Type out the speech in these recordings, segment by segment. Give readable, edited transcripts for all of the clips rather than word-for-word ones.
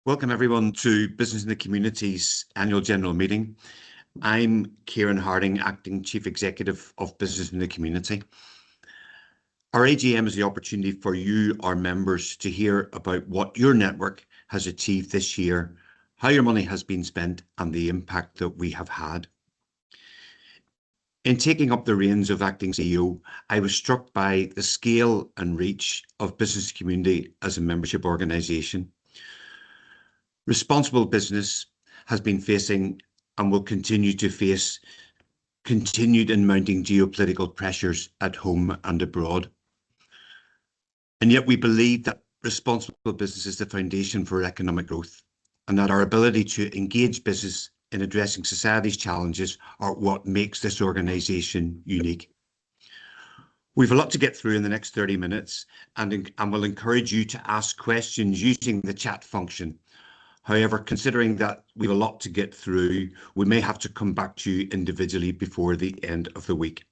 Welcome everyone to Business in the Community's annual general meeting. I'm Kieran Harding, Acting Chief Executive of Business in the Community. Our AGM is the opportunity for you, our members, to hear about what your network has achieved this year, how your money has been spent, and the impact that we have had. In taking up the reins of Acting CEO, I was struck by the scale and reach of Business Community as a membership organisation. Responsible business has been facing and will continue to face continued and mounting geopolitical pressures at home and abroad. And yet we believe that responsible business is the foundation for economic growth, and that our ability to engage business in addressing society's challenges are what makes this organisation unique. We've a lot to get through in the next 30 minutes and will encourage you to ask questions using the chat function. However, considering that we have a lot to get through, we may have to come back to you individually before the end of the week.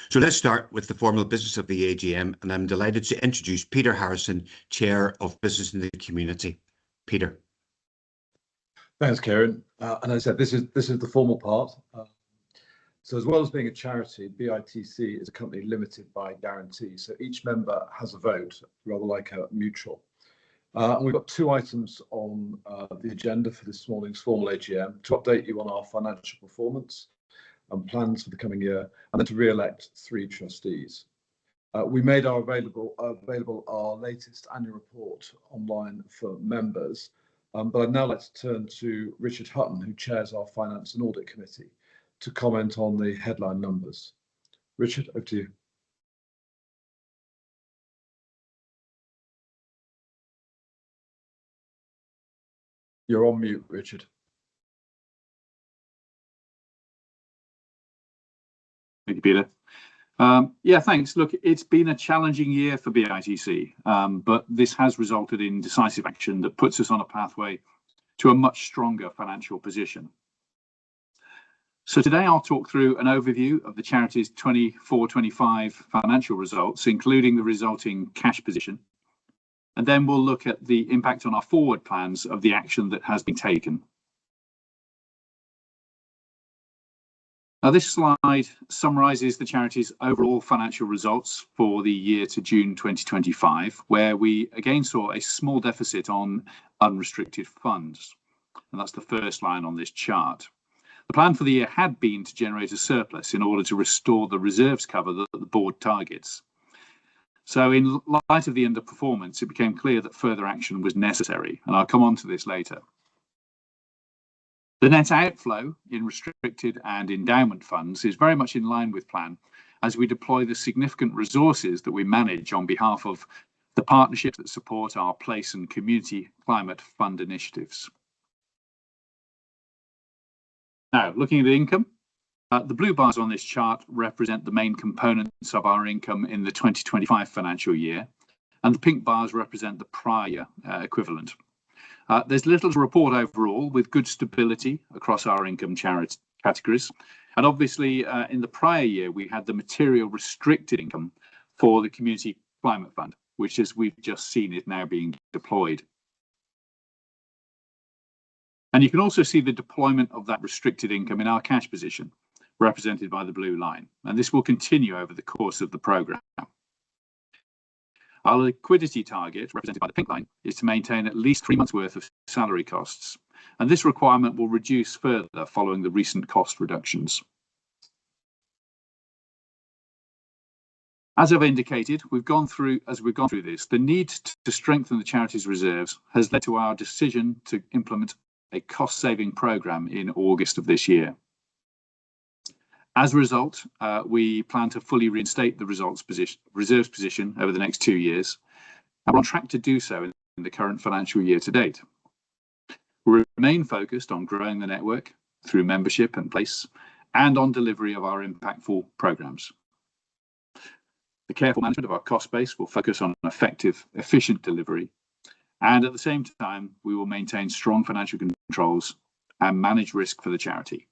So let's start with the formal business of the AGM, and I'm delighted to introduce Peter Harrison, Chair of Business in the Community. Peter. Thanks, Kieran. And as I said, this is the formal part. So as well as being a charity, BITC is a company limited by guarantee. So each member has a vote, rather like a mutual. And we've got two items on the agenda for this morning's formal AGM: to update you on our financial performance and plans for the coming year, and then to re-elect 3 trustees. We made available our latest annual report online for members, but I'd now like to turn to Richard Hutton, who chairs our Finance and Audit Committee, to comment on the headline numbers. Richard, over to you. You're on mute, Richard. Thank you, Peter. Yeah, thanks. Look, it's been a challenging year for BITC, but this has resulted in decisive action that puts us on a pathway to a much stronger financial position. So today I'll talk through an overview of the charity's 24-25 financial results, including the resulting cash position. And then we'll look at the impact on our forward plans of the action that has been taken. Now, this slide summarises the charity's overall financial results for the year to June 2025, where we again saw a small deficit on unrestricted funds. And that's the first line on this chart. The plan for the year had been to generate a surplus in order to restore the reserves cover that the board targets. So in light of the underperformance, it became clear that further action was necessary, and I'll come on to this later. The net outflow in restricted and endowment funds is very much in line with plan as we deploy the significant resources that we manage on behalf of the partnerships that support our place and community climate fund initiatives. Now, looking at the income. The blue bars on this chart represent the main components of our income in the 2025 financial year, and the pink bars represent the prior year equivalent. There's little to report overall, with good stability across our income categories. And obviously, in the prior year, we had the material restricted income for the Community Climate Fund, which, as we've just seen, is now being deployed. And you can also see the deployment of that restricted income in our cash position, represented by the blue line, and this will continue over the course of the programme. Our liquidity target, represented by the pink line, is to maintain at least 3 months' worth of salary costs, and this requirement will reduce further following the recent cost reductions. As I've indicated, as we've gone through this, the need to strengthen the charity's reserves has led to our decision to implement a cost-saving programme in August of this year. As a result, we plan to fully reinstate the reserves position over the next 2 years, and we're on track to do so in the current financial year to date. We remain focused on growing the network through membership and place, and on delivery of our impactful programmes. The careful management of our cost base will focus on effective, efficient delivery, and at the same time, we will maintain strong financial controls and manage risk for the charity.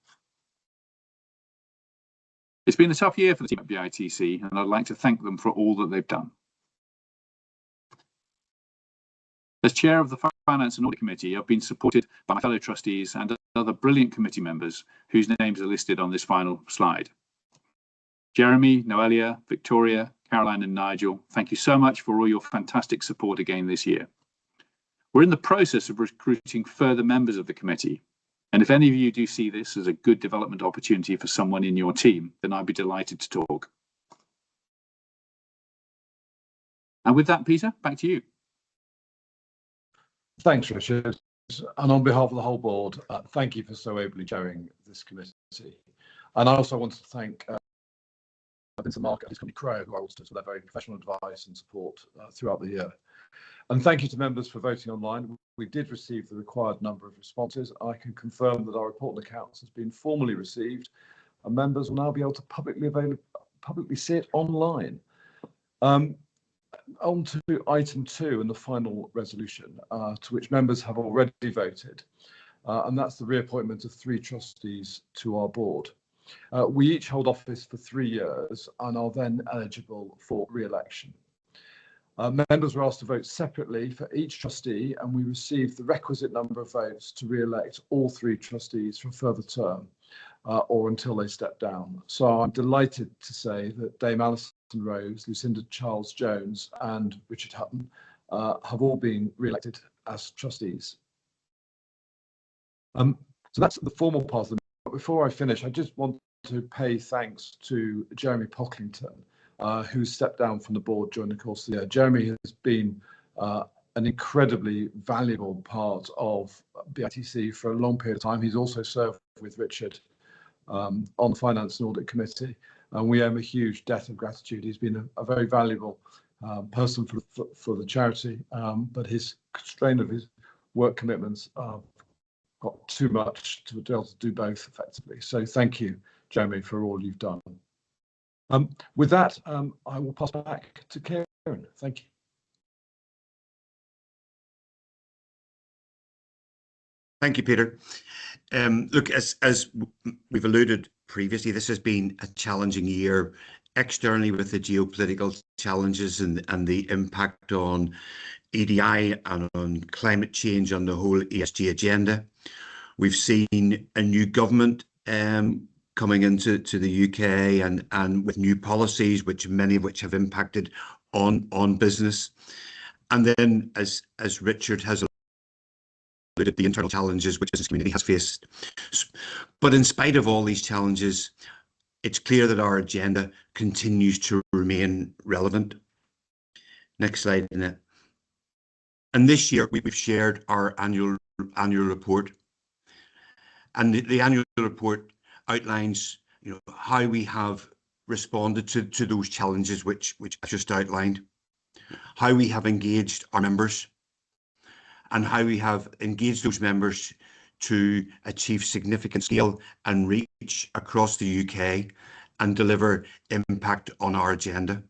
It's been a tough year for the team at BITC, and I'd like to thank them for all that they've done. As chair of the Finance and Audit Committee, I've been supported by my fellow trustees and other brilliant committee members whose names are listed on this final slide. Jeremy, Noelia, Victoria, Caroline and Nigel, thank you so much for all your fantastic support again this year. We're in the process of recruiting further members of the committee, and if any of you do see this as a good development opportunity for someone in your team, then I'd be delighted to talk. And with that, Peter, back to you. Thanks, Richard. And on behalf of the whole board, thank you for so ably chairing this committee. And I also want to thank Vincent Mark and his company Crowe, who are auditors, for their very professional advice and support throughout the year. And thank you to members for voting online. We did receive the required number of responses. I can confirm that our report and accounts has been formally received, and members will now be able to publicly see it online. On to item 2 and the final resolution, to which members have already voted, and that's the reappointment of 3 trustees to our board. We each hold office for 3 years and are then eligible for re-election. Members were asked to vote separately for each trustee, and we received the requisite number of votes to re-elect all 3 trustees for a further term, or until they step down. So I'm delighted to say that Dame Alison Rose, Lucinda Charles-Jones and Richard Hutton have all been re-elected as trustees. So that's the formal part of the meeting. But before I finish, I just want to pay thanks to Jeremy Pocklington, who stepped down from the board during the course of the year. Jeremy has been an incredibly valuable part of BITC for a long period of time. He's also served with Richard on the Finance and Audit Committee, and we owe him a huge debt of gratitude. He's been a very valuable person for the charity, but his strain of his work commitments got too much to be able to do both effectively. So thank you, Jeremy, for all you've done. With that, I will pass back to Karen. Thank you. Thank you, Peter. Look, as we've alluded previously, this has been a challenging year externally with the geopolitical challenges and the impact on EDI and on climate change on the whole ESG agenda. We've seen a new government coming into the UK and with new policies, many of which have impacted on business. And then, as Richard has alluded, the internal challenges which the business community has faced. But in spite of all these challenges, it's clear that our agenda continues to remain relevant. Next slide, Annette. And this year we've shared our annual report, and the annual report outlines, how we have responded to those challenges which I just outlined, how we have engaged our members, and how we have engaged those members to achieve significant scale and reach across the UK and deliver impact on our agenda.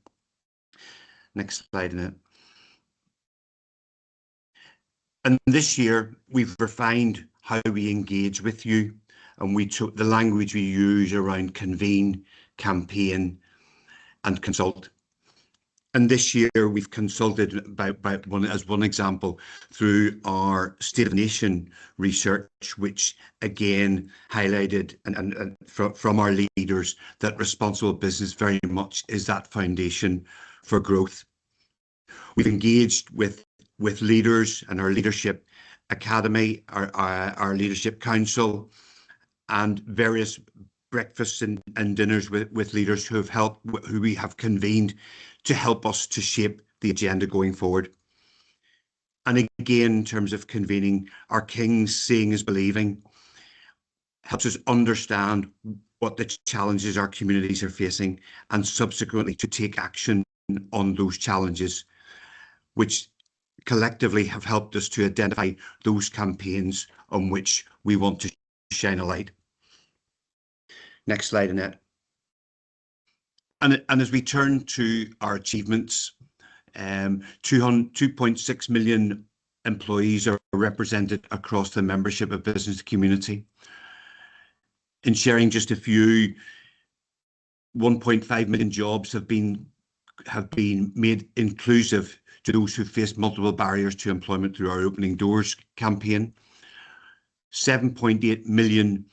Next slide, Annette. And this year we've refined how we engage with you, and we took the language we use around convene, campaign and consult. And this year we've consulted as one example through our State of the Nation research, which again highlighted and from our leaders that responsible business very much is that foundation for growth. We've engaged with leaders and our leadership academy, our leadership council, and various breakfasts and dinners with leaders who we have convened to help us to shape the agenda going forward. And again, in terms of convening, our King's Seeing is Believing helps us understand what the challenges our communities are facing and subsequently to take action on those challenges, which collectively have helped us to identify those campaigns on which we want to shine a light. Next slide, Annette. And as we turn to our achievements, 2.6 million employees are represented across the membership of business community. In sharing just a few, 1.5 million jobs have been made inclusive to those who face multiple barriers to employment through our Opening Doors campaign. 7.8 million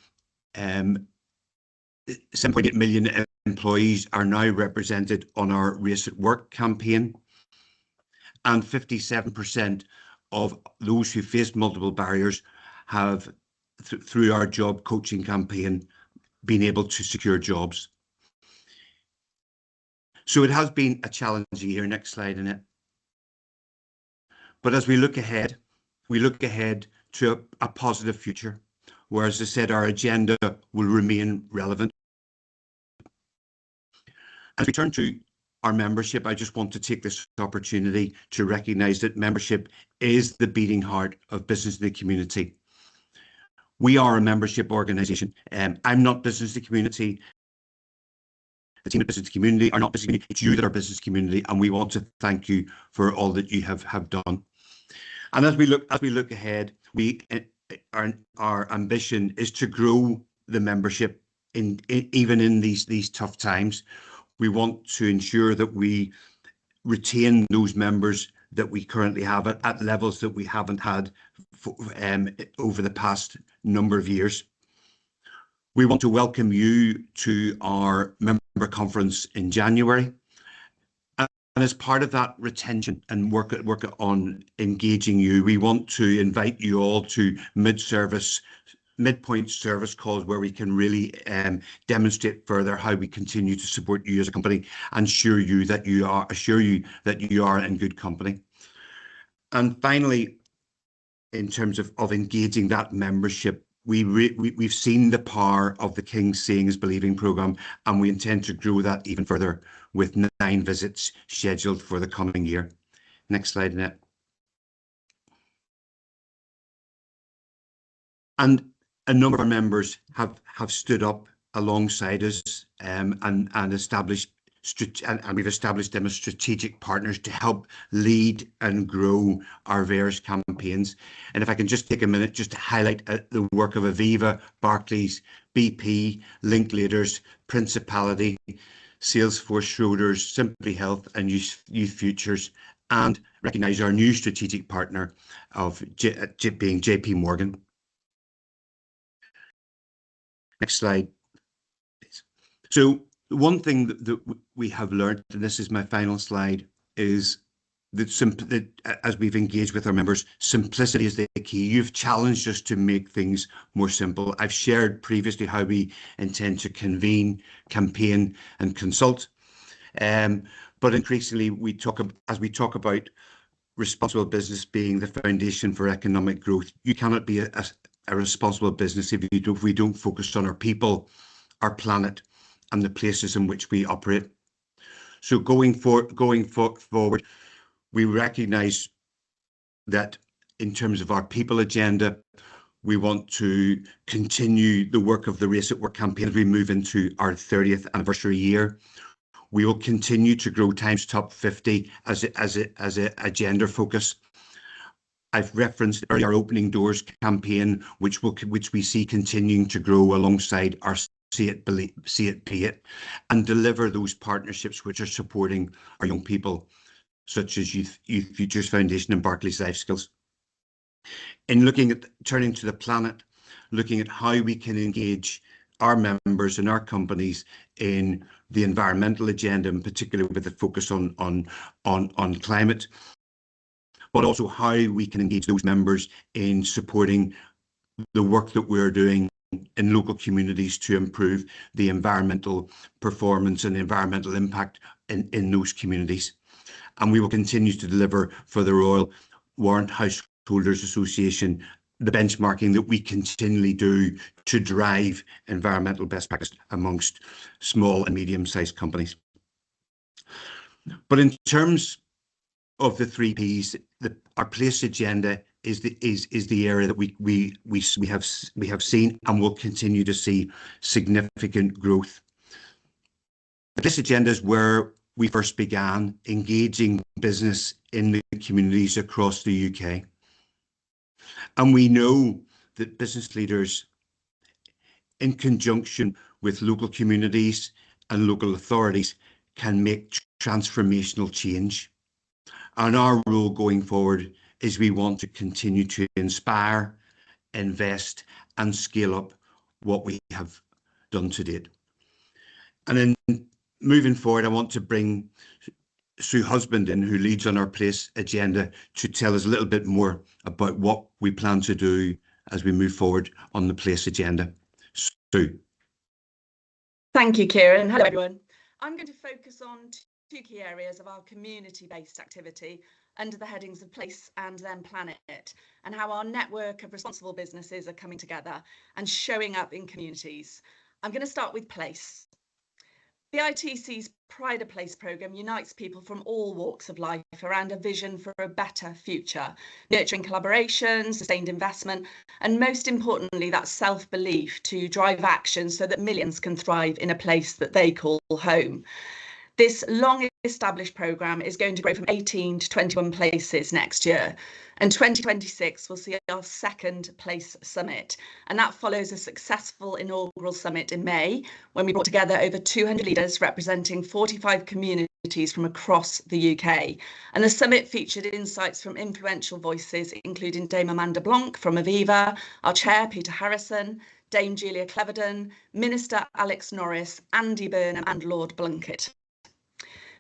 7.8 million employees are now represented on our Race at Work campaign, and 57% of those who face multiple barriers have, through our job coaching campaign, been able to secure jobs. So it has been a challenging year. Next slide, Annette. But as we look ahead to a positive future, where, as I said, our agenda will remain relevant. As we turn to our membership, I just want to take this opportunity to recognise that membership is the beating heart of business in the community. We are a membership organisation. I'm not business to community. The team at Business Community are not business community. It's you that are business community, and we want to thank you for all that you have done. And as we look ahead, our ambition is to grow the membership even in these tough times. We want to ensure that we retain those members that we currently have at levels that we haven't had over the past number of years. We want to welcome you to our member conference in January. And as part of that retention and work on engaging you, we want to invite you all to midpoint service calls where we can really demonstrate further how we continue to support you as a company and assure you that you are in good company. And finally, in terms of engaging that membership, we've seen the power of the King's Seeing is Believing programme, and we intend to grow that even further with 9 visits scheduled for the coming year. Next slide, Annette. And a number of our members have stood up alongside us and we've established them as strategic partners to help lead and grow our various campaigns. And if I can just take a minute just to highlight the work of Aviva, Barclays, BP, Linklaters, Principality, Salesforce, Schroders, Simply Health and Youth Futures, and recognise our new strategic partner being JP Morgan. Next slide, please. So one thing that we have learned, and this is my final slide, is that as we've engaged with our members, simplicity is the key. You've challenged us to make things more simple. I've shared previously how we intend to convene, campaign and consult. But increasingly, as we talk about responsible business being the foundation for economic growth, you cannot be a responsible business if we don't focus on our people, our planet, and the places in which we operate. So going forward, we recognise that in terms of our people agenda, we want to continue the work of the Race at Work campaign as we move into our 30th anniversary year. We will continue to grow Times Top 50 as a gender focus. I've referenced earlier our Opening Doors campaign, which we see continuing to grow alongside our See It, Pay It, and deliver those partnerships which are supporting our young people, such as Youth Futures Foundation and Barclays Life Skills. In turning to the planet, looking at how we can engage our members and our companies in the environmental agenda, and particularly with the focus on climate, but also how we can engage those members in supporting the work that we're doing in local communities to improve the environmental performance and the environmental impact in those communities. And we will continue to deliver for the Royal Warrant Householders Association the benchmarking that we continually do to drive environmental best practice amongst small and medium-sized companies. But in terms of the 3 Ps, our place agenda is the area that we have seen and will continue to see significant growth. This agenda is where we first began engaging business in the communities across the UK. And we know that business leaders, in conjunction with local communities and local authorities, can make transformational change. And our role going forward is we want to continue to inspire, invest and scale up what we have done to date. And then moving forward, I want to bring Sue Husband in, who leads on our place agenda, to tell us a little bit more about what we plan to do as we move forward on the place agenda. Sue. Thank you, Kieran. Hello, everyone. I'm going to focus on two key areas of our community-based activity under the headings of Place and then Planet, and how our network of responsible businesses are coming together and showing up in communities. I'm going to start with Place. BITC's Pride of Place programme unites people from all walks of life around a vision for a better future, nurturing collaboration, sustained investment, and most importantly, that self-belief to drive action so that millions can thrive in a place that they call home. This long established programme is going to grow from 18 to 21 places next year, and 2026 will see our second Place Summit, and that follows a successful inaugural summit in May when we brought together over 200 leaders representing 45 communities from across the UK. And the summit featured insights from influential voices including Dame Amanda Blanc from Aviva, our chair Peter Harrison, Dame Julia Cleverden, Minister Alex Norris, Andy Burnham and Lord Blunkett.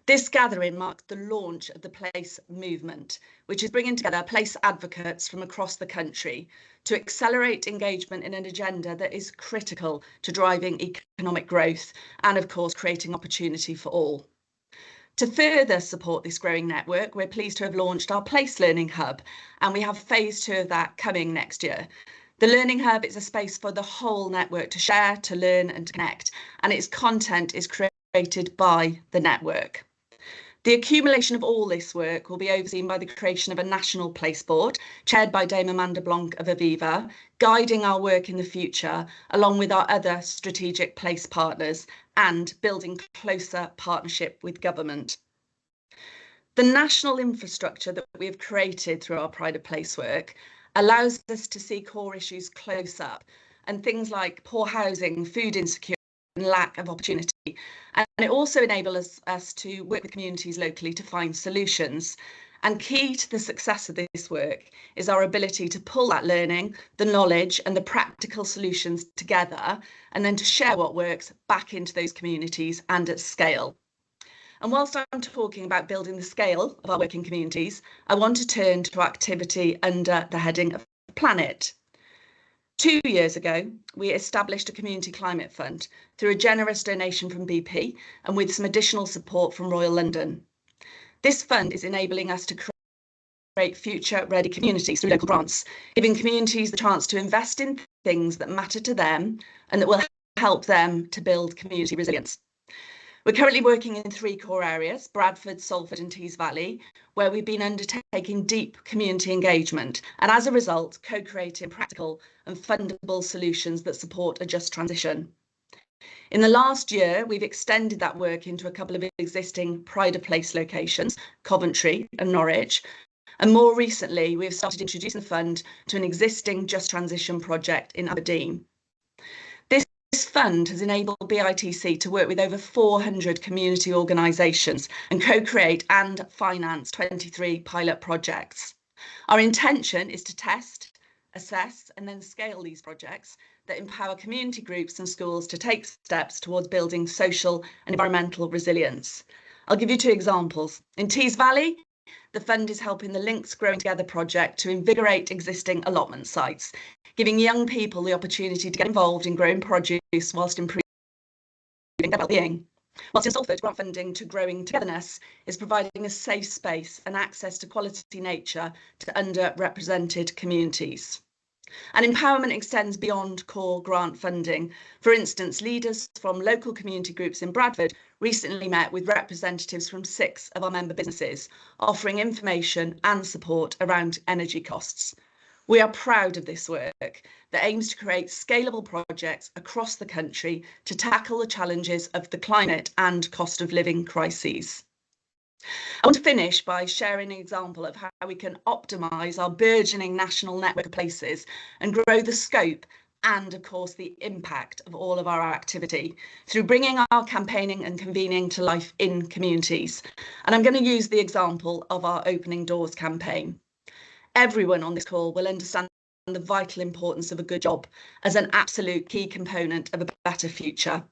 This gathering marked the launch of the Place movement, which is bringing together place advocates from across the country to accelerate engagement in an agenda that is critical to driving economic growth and, of course, creating opportunity for all. To further support this growing network, we're pleased to have launched our Place Learning Hub, and we have phase 2 of that coming next year. The Learning Hub is a space for the whole network to share, to learn and to connect, and its content is created by the network. The accumulation of all this work will be overseen by the creation of a national place board, chaired by Dame Amanda Blanc of Aviva, guiding our work in the future, along with our other strategic place partners, and building closer partnership with government. The national infrastructure that we have created through our Pride of Place work allows us to see core issues close up, and things like poor housing, food insecurity, and lack of opportunity. And it also enables us to work with communities locally to find solutions. And key to the success of this work is our ability to pull that learning, the knowledge and the practical solutions together, and then to share what works back into those communities and at scale. And whilst I'm talking about building the scale of our working communities, I want to turn to activity under the heading of Planet. 2 years ago, we established a community climate fund through a generous donation from BP and with some additional support from Royal London. This fund is enabling us to create future-ready communities through local grants, giving communities the chance to invest in things that matter to them and that will help them to build community resilience. We're currently working in 3 core areas, Bradford, Salford and Tees Valley, where we've been undertaking deep community engagement and as a result, co-creating practical and fundable solutions that support a just transition. In the last year, we've extended that work into a couple of existing Pride of Place locations, Coventry and Norwich. And more recently, we've started introducing the fund to an existing Just Transition project in Aberdeen. This fund has enabled BITC to work with over 400 community organisations and co-create and finance 23 pilot projects. Our intention is to test, assess and then scale these projects that empower community groups and schools to take steps towards building social and environmental resilience. I'll give you 2 examples. In Tees Valley, the fund is helping the Links Growing Together project to invigorate existing allotment sites, giving young people the opportunity to get involved in growing produce whilst improving their well-being. Whilst in Salford, grant funding to Growing Togetherness is providing a safe space and access to quality nature to underrepresented communities. And empowerment extends beyond core grant funding. For instance, leaders from local community groups in Bradford recently met with representatives from 6 of our member businesses, offering information and support around energy costs. We are proud of this work that aims to create scalable projects across the country to tackle the challenges of the climate and cost of living crises. I want to finish by sharing an example of how we can optimise our burgeoning national network of places and grow the scope and of course the impact of all of our activity through bringing our campaigning and convening to life in communities. And I'm going to use the example of our Opening Doors campaign. Everyone on this call will understand the vital importance of a good job as an absolute key component of a better future.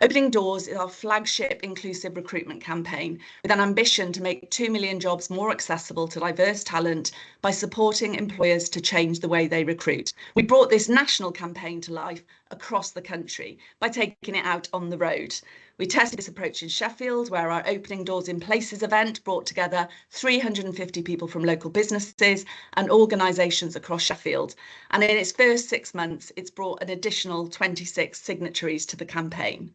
Opening Doors is our flagship inclusive recruitment campaign with an ambition to make 2 million jobs more accessible to diverse talent by supporting employers to change the way they recruit. We brought this national campaign to life across the country by taking it out on the road. We tested this approach in Sheffield, where our Opening Doors in Places event brought together 350 people from local businesses and organisations across Sheffield. And in its first 6 months, it's brought an additional 26 signatories to the campaign.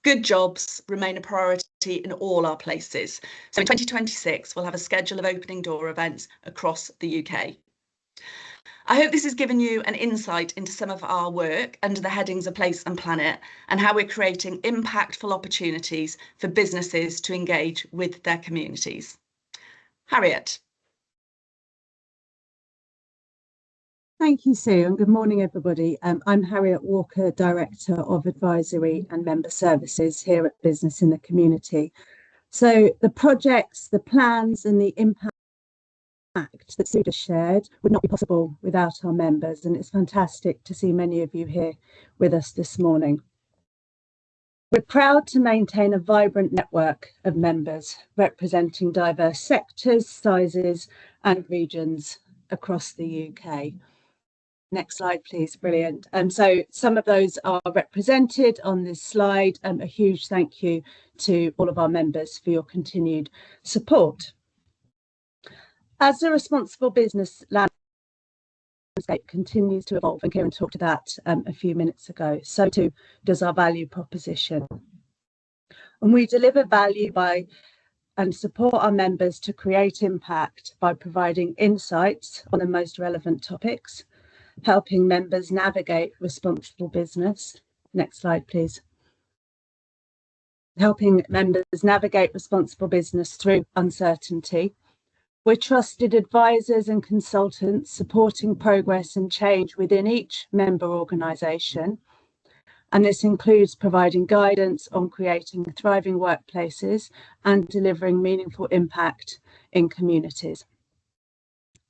Good jobs remain a priority in all our places. So in 2026, we'll have a schedule of Opening Door events across the UK. I hope this has given you an insight into some of our work under the headings of Place and Planet and how we're creating impactful opportunities for businesses to engage with their communities. Harriet. Thank you, Sue, and good morning, everybody. I'm Harriet Walker, Director of Advisory and Member Services here at Business in the Community. So the projects, the plans and the impact that Sue just shared would not be possible without our members, and it's fantastic to see many of you here with us this morning. We're proud to maintain a vibrant network of members representing diverse sectors, sizes and regions across the UK. Next slide, please. Brilliant. So some of those are represented on this slide. A huge thank you to all of our members for your continued support. As the responsible business landscape continues to evolve, and Kieran talked to that a few minutes ago, so too does our value proposition. And we deliver value and support our members to create impact by providing insights on the most relevant topics, helping members navigate responsible business. Next slide, please. Helping members navigate responsible business through uncertainty. We're trusted advisors and consultants supporting progress and change within each member organisation. And this includes providing guidance on creating thriving workplaces and delivering meaningful impact in communities.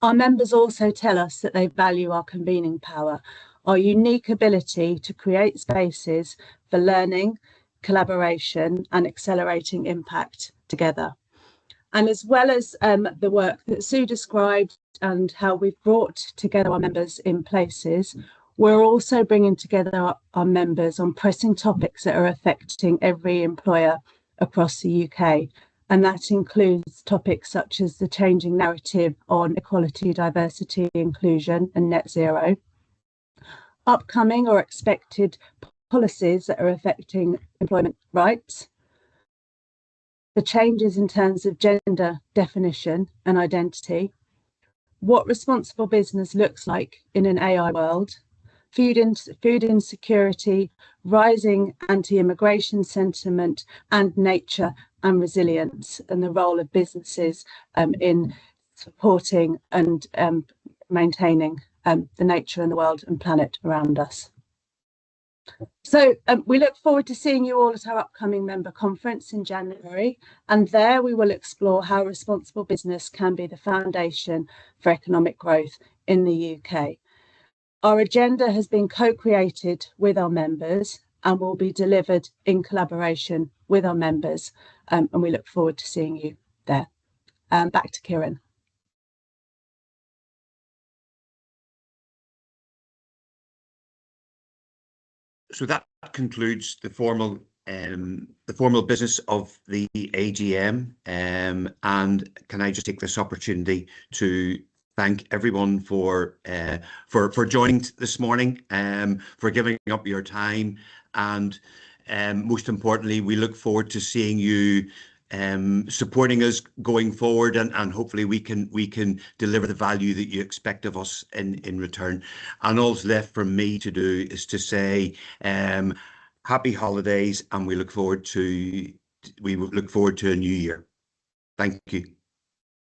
Our members also tell us that they value our convening power, our unique ability to create spaces for learning, collaboration and accelerating impact together. And as well as the work that Sue described and how we've brought together our members in places, we're also bringing together our members on pressing topics that are affecting every employer across the UK. And that includes topics such as the changing narrative on equality, diversity, inclusion and net zero, upcoming or expected policies that are affecting employment rights, the changes in terms of gender definition and identity, what responsible business looks like in an AI world, food insecurity, rising anti-immigration sentiment, and nature and resilience, and the role of businesses in supporting and maintaining the nature and the world and planet around us. So we look forward to seeing you all at our upcoming member conference in January, and there we will explore how responsible business can be the foundation for economic growth in the UK. Our agenda has been co-created with our members and will be delivered in collaboration with our members, and we look forward to seeing you there. Back to Kieran. So that concludes the formal business of the AGM. And can I just take this opportunity to thank everyone for joining this morning, for giving up your time, and most importantly, we look forward to seeing you supporting us going forward, and hopefully we can deliver the value that you expect of us in return. And all's left for me to do is to say happy holidays, and we look forward to a new year. Thank you.